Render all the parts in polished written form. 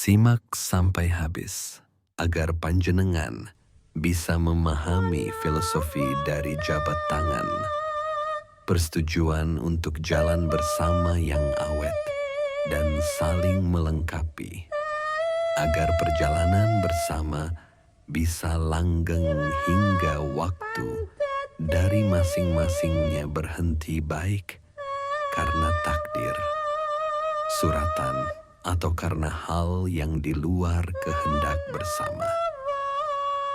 Simak sampai habis agar panjenengan bisa memahami filosofi dari jabat tangan, persetujuan untuk jalan bersama yang awet dan saling melengkapi, agar perjalanan bersama bisa langgeng hingga waktu dari masing-masingnya berhenti baik karena takdir, suratan, atau karena hal yang di luar kehendak bersama.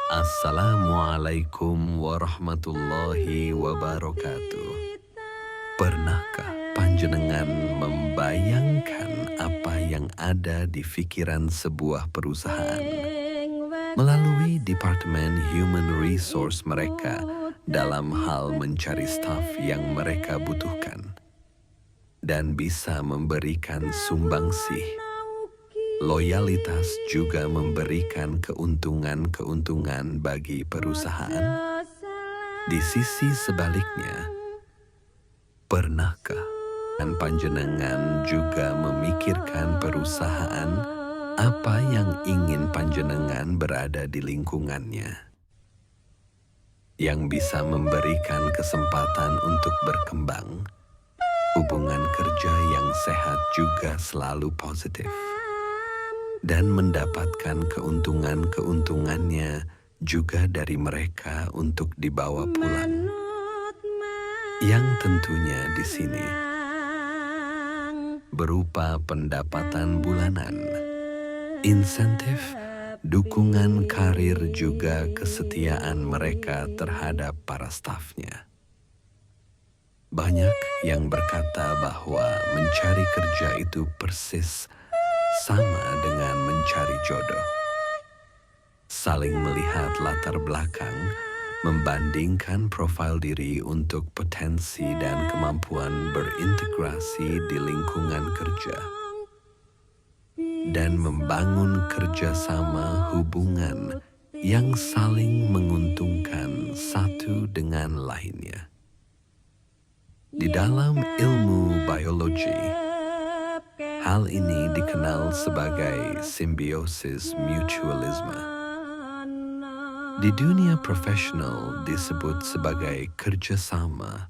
Assalamualaikum warahmatullahi wabarakatuh. Pernahkah panjenengan membayangkan apa yang ada di pikiran sebuah perusahaan melalui Departemen Human Resource mereka dalam hal mencari staf yang mereka butuhkan dan bisa memberikan sumbangsih? Loyalitas juga memberikan keuntungan-keuntungan bagi perusahaan. Di sisi sebaliknya, pernahkah panjenengan juga memikirkan perusahaan apa yang ingin panjenengan berada di lingkungannya, yang bisa memberikan kesempatan untuk berkembang, hubungan kerja yang sehat juga selalu positif, dan mendapatkan keuntungan-keuntungannya juga dari mereka untuk dibawa pulang, yang tentunya di sini berupa pendapatan bulanan, insentif, dukungan karir, juga kesetiaan mereka terhadap para stafnya. Banyak yang berkata bahwa mencari kerja itu persis sama dengan mencari jodoh. Saling melihat latar belakang, membandingkan profil diri untuk potensi dan kemampuan berintegrasi di lingkungan kerja, dan membangun kerjasama hubungan yang saling menguntungkan satu dengan lainnya. Di dalam ilmu biologi, hal ini dikenal sebagai simbiosis mutualisme. Di dunia profesional disebut sebagai kerjasama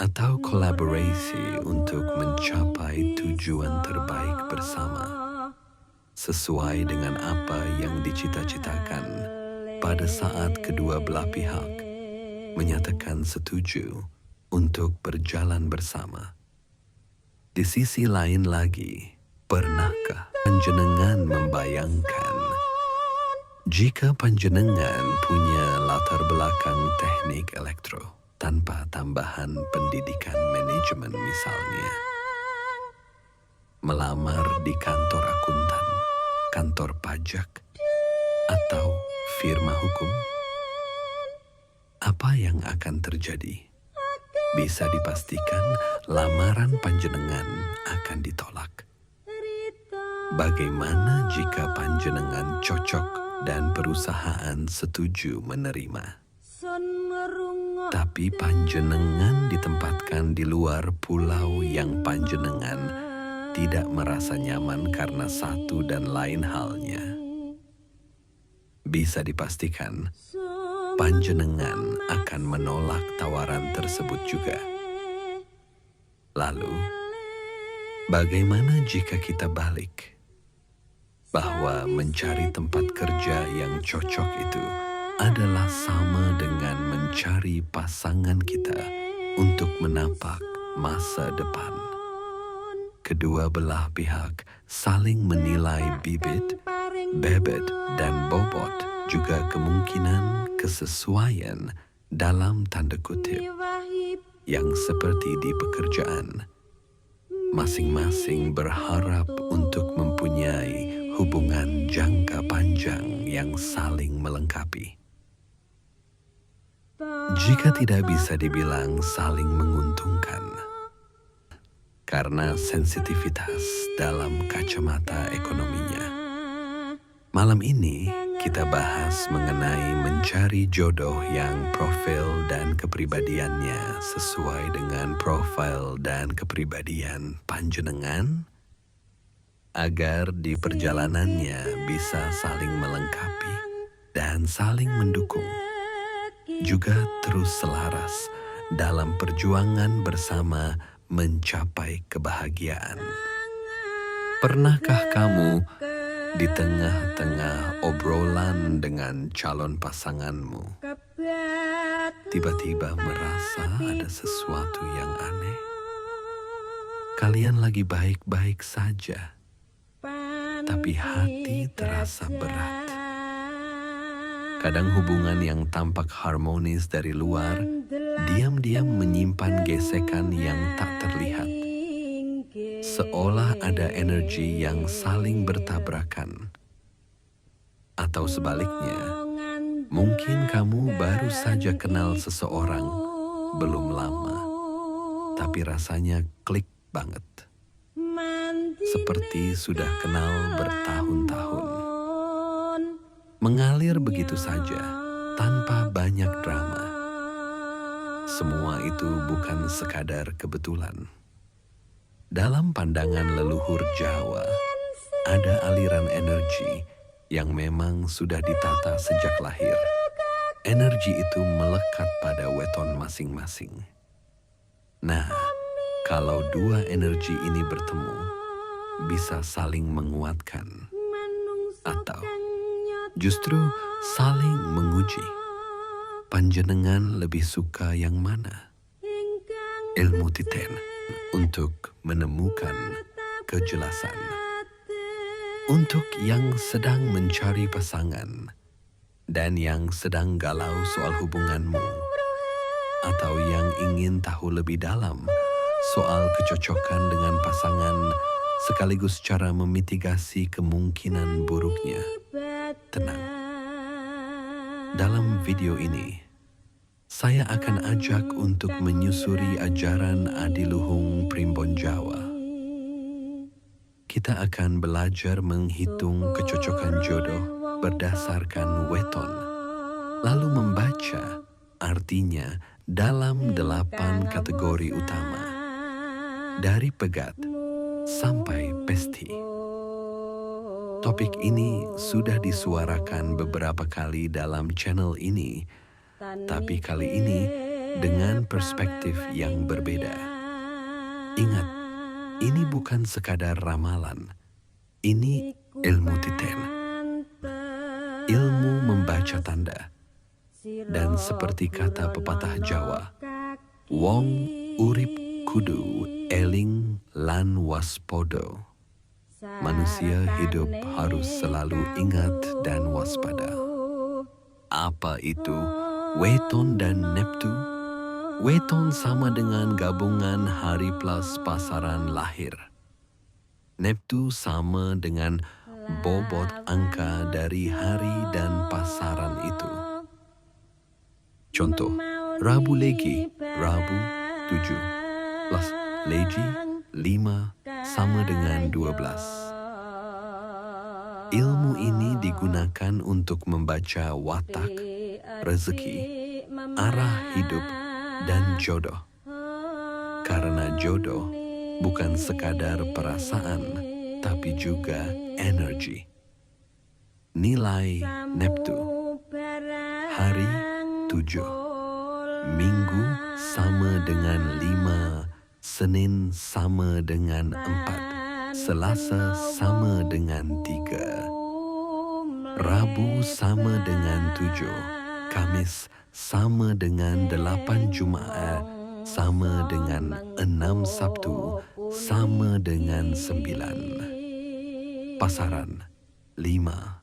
atau kolaborasi untuk mencapai tujuan terbaik bersama, sesuai dengan apa yang dicita-citakan pada saat kedua belah pihak menyatakan setuju untuk berjalan bersama. Di sisi lain lagi, pernahkah panjenengan membayangkan jika panjenengan punya latar belakang teknik elektro tanpa tambahan pendidikan manajemen, misalnya melamar di kantor akuntan, kantor pajak, atau firma hukum? Apa yang akan terjadi? Bisa dipastikan lamaran panjenengan akan ditolak. Bagaimana jika panjenengan cocok dan perusahaan setuju menerima, tapi panjenengan ditempatkan di luar pulau yang panjenengan tidak merasa nyaman karena satu dan lain halnya? Bisa dipastikan panjenengan akan menolak tawaran tersebut juga. Lalu, bagaimana jika kita balik? Bahwa mencari tempat kerja yang cocok itu adalah sama dengan mencari pasangan kita untuk menapak masa depan. Kedua belah pihak saling menilai bibit, bebet, dan bobot, juga kemungkinan kesesuaian dalam tanda kutip yang seperti di pekerjaan. Masing-masing berharap untuk mempunyai hubungan jangka panjang yang saling melengkapi. Jika tidak bisa dibilang saling menguntungkan, karena sensitivitas dalam kacamata ekonominya. Malam ini kita bahas mengenai mencari jodoh yang profil dan kepribadiannya sesuai dengan profil dan kepribadian panjenengan agar di perjalanannya bisa saling melengkapi dan saling mendukung, juga terus selaras dalam perjuangan bersama mencapai kebahagiaan. Pernahkah kamu di tengah-tengah obrolan dengan calon pasanganmu, tiba-tiba merasa ada sesuatu yang aneh? Kalian lagi baik-baik saja, tapi hati terasa berat. Kadang hubungan yang tampak harmonis dari luar, diam-diam menyimpan gesekan yang tak terlihat. Seolah ada energi yang saling bertabrakan. Atau sebaliknya, mungkin kamu baru saja kenal seseorang, belum lama, tapi rasanya klik banget. Seperti sudah kenal bertahun-tahun. Mengalir begitu saja, tanpa banyak drama. Semua itu bukan sekadar kebetulan. Dalam pandangan leluhur Jawa, ada aliran energi yang memang sudah ditata sejak lahir. Energi itu melekat pada weton masing-masing. Nah, kalau dua energi ini bertemu, bisa saling menguatkan. Atau justru saling menguji. Panjenengan lebih suka yang mana? Ilmu titen untuk menemukan kejelasan. Untuk yang sedang mencari pasangan dan yang sedang galau soal hubunganmu, atau yang ingin tahu lebih dalam soal kecocokan dengan pasangan sekaligus cara memitigasi kemungkinan buruknya, tenang. Dalam video ini, saya akan ajak untuk menyusuri ajaran Adiluhung Primbon Jawa. Kita akan belajar menghitung kecocokan jodoh berdasarkan weton, lalu membaca artinya dalam 8 kategori utama, dari pegat sampai pesti. Topik ini sudah disuarakan beberapa kali dalam channel ini, tapi kali ini dengan perspektif yang berbeda. Ingat, ini bukan sekadar ramalan, ini ilmu titen. Ilmu membaca tanda. Dan seperti kata pepatah Jawa, wong urip kudu eling lan waspodo. Manusia hidup harus selalu ingat dan waspada. Apa itu weton dan neptu? Weton sama dengan gabungan hari plus pasaran lahir. Neptu sama dengan bobot angka dari hari dan pasaran itu. Contoh, Rabu Legi, Rabu 7 plus Legi 5 sama dengan 12. Ilmu ini digunakan untuk membaca watak, rezeki, arah hidup, dan jodoh. Karena jodoh bukan sekadar perasaan, tapi juga energi. Nilai neptu. Hari 7. Minggu sama dengan 5. Senin sama dengan 4, Selasa sama dengan 3, Rabu sama dengan 7, Kamis sama dengan 8, Jumat sama dengan 6, Sabtu sama dengan 9. Pasaran 5,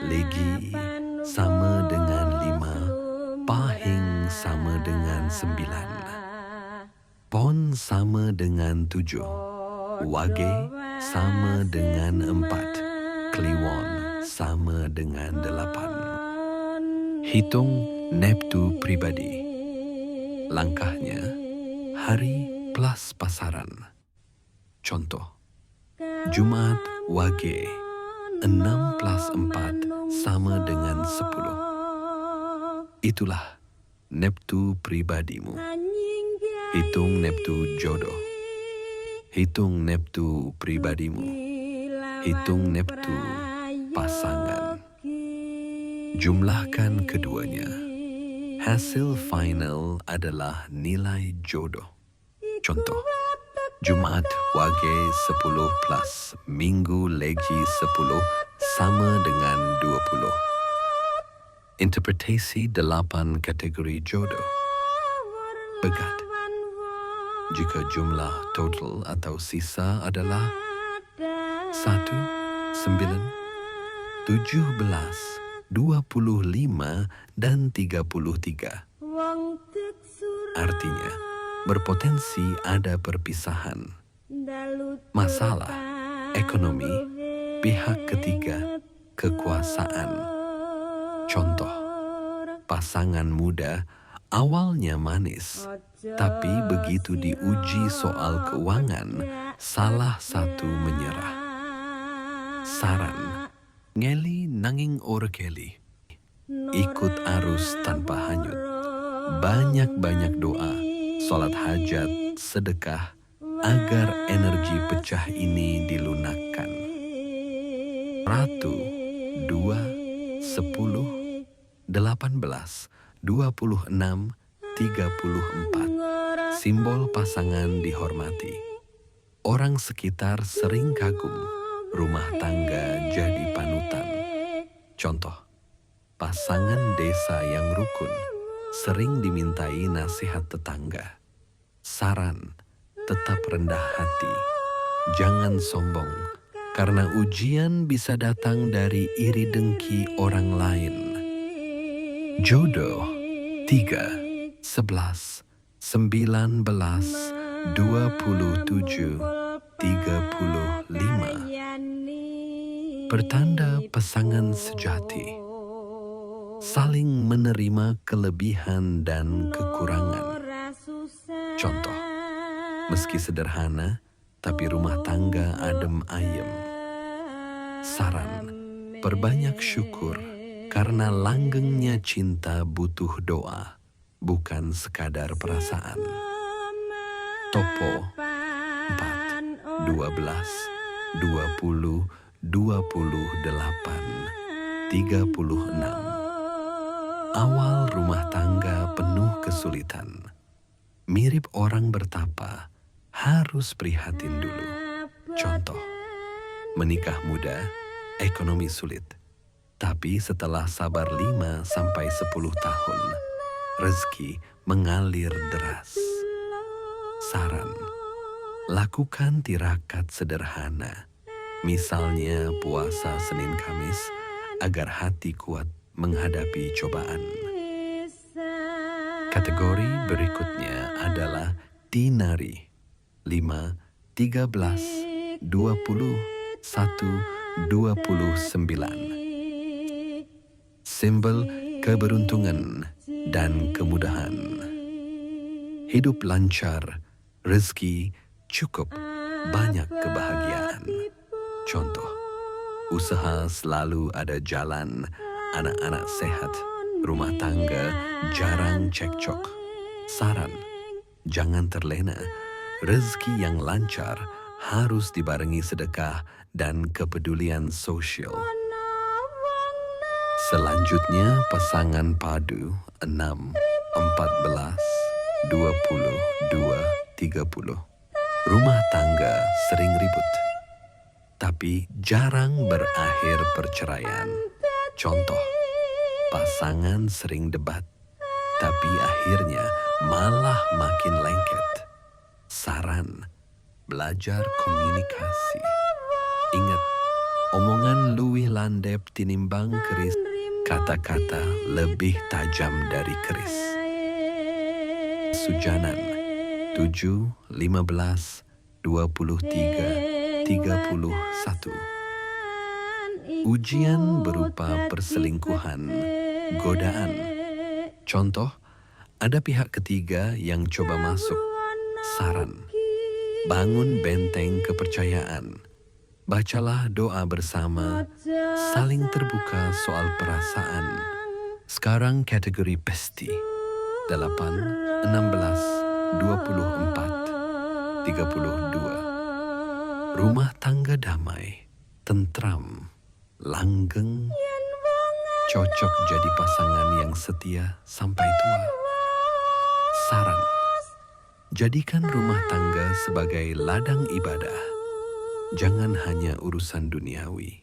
Legi sama dengan 5, Pahing sama dengan 9. Pon sama dengan 7, Wage sama dengan 4, Kliwon sama dengan 8. Hitung neptu pribadi. Langkahnya, hari plus pasaran. Contoh, Jumat Wage, 6 plus 4 sama dengan 10. Itulah neptu pribadimu. Hitung neptu jodoh. Hitung neptu pribadimu. Hitung neptu pasangan. Jumlahkan keduanya. Hasil final adalah nilai jodoh. Contoh, Jumat Wage 10 plus Minggu Legi 10 sama dengan 20. Interpretasi 8 kategori jodoh. Begat. Jika jumlah total atau sisa adalah 1, 9, 17, 25, dan 33. Artinya, berpotensi ada perpisahan, masalah, ekonomi, pihak ketiga, kekuasaan. Contoh, pasangan muda awalnya manis, tapi begitu diuji soal keuangan, salah satu menyerah. Saran, ngeli nanging ora keli. Ikut arus tanpa hanyut. Banyak-banyak doa, sholat hajat, sedekah, agar energi pecah ini dilunakkan. Ratu, 2, 10, 18, 26, 34. Simbol pasangan dihormati. Orang sekitar sering kagum, rumah tangga jadi panutan. Contoh, pasangan desa yang rukun sering dimintai nasihat tetangga. Saran, tetap rendah hati. Jangan sombong, karena ujian bisa datang dari iri dengki orang lain. Jodoh, 3, 11, 19, 27, 35. Pertanda pasangan sejati. Saling menerima kelebihan dan kekurangan. Contoh, meski sederhana, tapi rumah tangga adem ayem. Saran, perbanyak syukur, karena langgengnya cinta butuh doa, bukan sekadar perasaan. Topo, 4, 12, 20, 28, 36. Awal rumah tangga penuh kesulitan. Mirip orang bertapa, harus prihatin dulu. Contoh, menikah muda, ekonomi sulit. Tapi setelah sabar 5-10 tahun, rezeki mengalir deras. Saran, lakukan tirakat sederhana. Misalnya puasa Senin Kamis, agar hati kuat menghadapi cobaan. Kategori berikutnya adalah dinari. 5, 13, 20, 1, 29. Simbol keberuntungan dan kemudahan. Hidup lancar, rezeki cukup, banyak kebahagiaan. Contoh, usaha selalu ada jalan, anak-anak sehat, rumah tangga jarang cekcok. Saran, jangan terlena. Rezeki yang lancar harus dibarengi sedekah dan kepedulian sosial. Selanjutnya pasangan padu 6, 14, 22, 30. Rumah tangga sering ribut, tapi jarang berakhir perceraian. Contoh, pasangan sering debat, tapi akhirnya malah makin lengket. Saran, belajar komunikasi. Ingat, omongan luwih landep tinimbang keris. Kata-kata lebih tajam dari keris. Sujanan 7, 15, 23, 31. Ujian berupa perselingkuhan, godaan. Contoh, ada pihak ketiga yang coba masuk. Saran, bangun benteng kepercayaan. Bacalah doa bersama, saling terbuka soal perasaan. Sekarang kategori pesti. 8, 16, 24, 32. Rumah tangga damai. tentram, langgeng, cocok jadi pasangan yang setia sampai tua. Saran, jadikan rumah tangga sebagai ladang ibadah, jangan hanya urusan duniawi.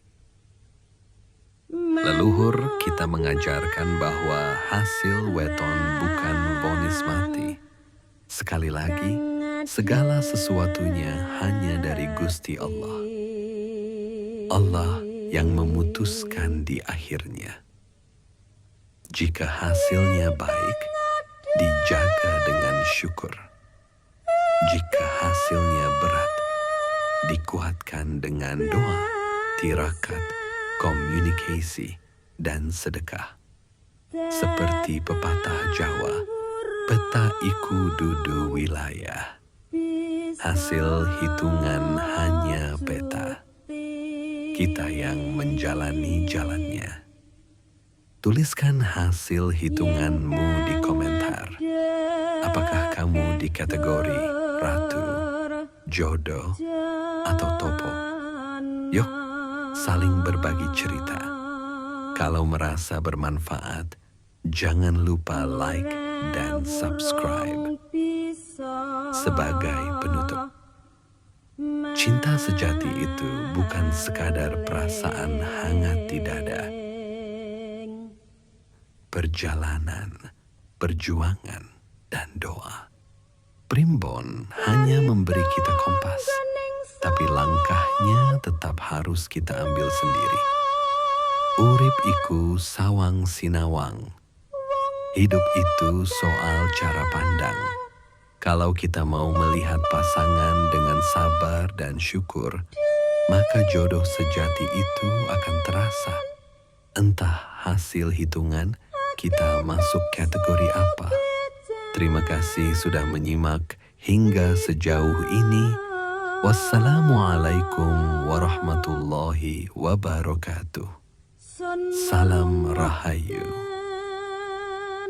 Leluhur kita mengajarkan bahwa hasil weton bukan vonis mati. Sekali lagi, segala sesuatunya hanya dari Gusti Allah. Allah yang memutuskan di akhirnya. Jika hasilnya baik, dijaga dengan syukur. Jika hasilnya berat, dikuatkan dengan doa, tirakat, komunikasi, dan sedekah. Seperti pepatah Jawa, peta iku dudu wilayah. Hasil hitungan hanya peta. Kita yang menjalani jalannya. Tuliskan hasil hitunganmu di komentar. Apakah kamu di kategori ratu, jodoh, atau topo? Yuk, saling berbagi cerita. Kalau merasa bermanfaat, jangan lupa like dan subscribe. Sebagai penutup, cinta sejati itu bukan sekadar perasaan hangat di dada. Perjalanan, perjuangan, dan doa. Primbon hanya memberi kita kompas, tapi langkahnya tetap harus kita ambil sendiri. Urip iku sawang sinawang. Hidup itu soal cara pandang. Kalau kita mau melihat pasangan dengan sabar dan syukur, maka jodoh sejati itu akan terasa. Entah hasil hitungan kita masuk kategori apa. Terima kasih sudah menyimak hingga sejauh ini. Wassalamualaikum warahmatullahi wabarakatuh. Salam Rahayu.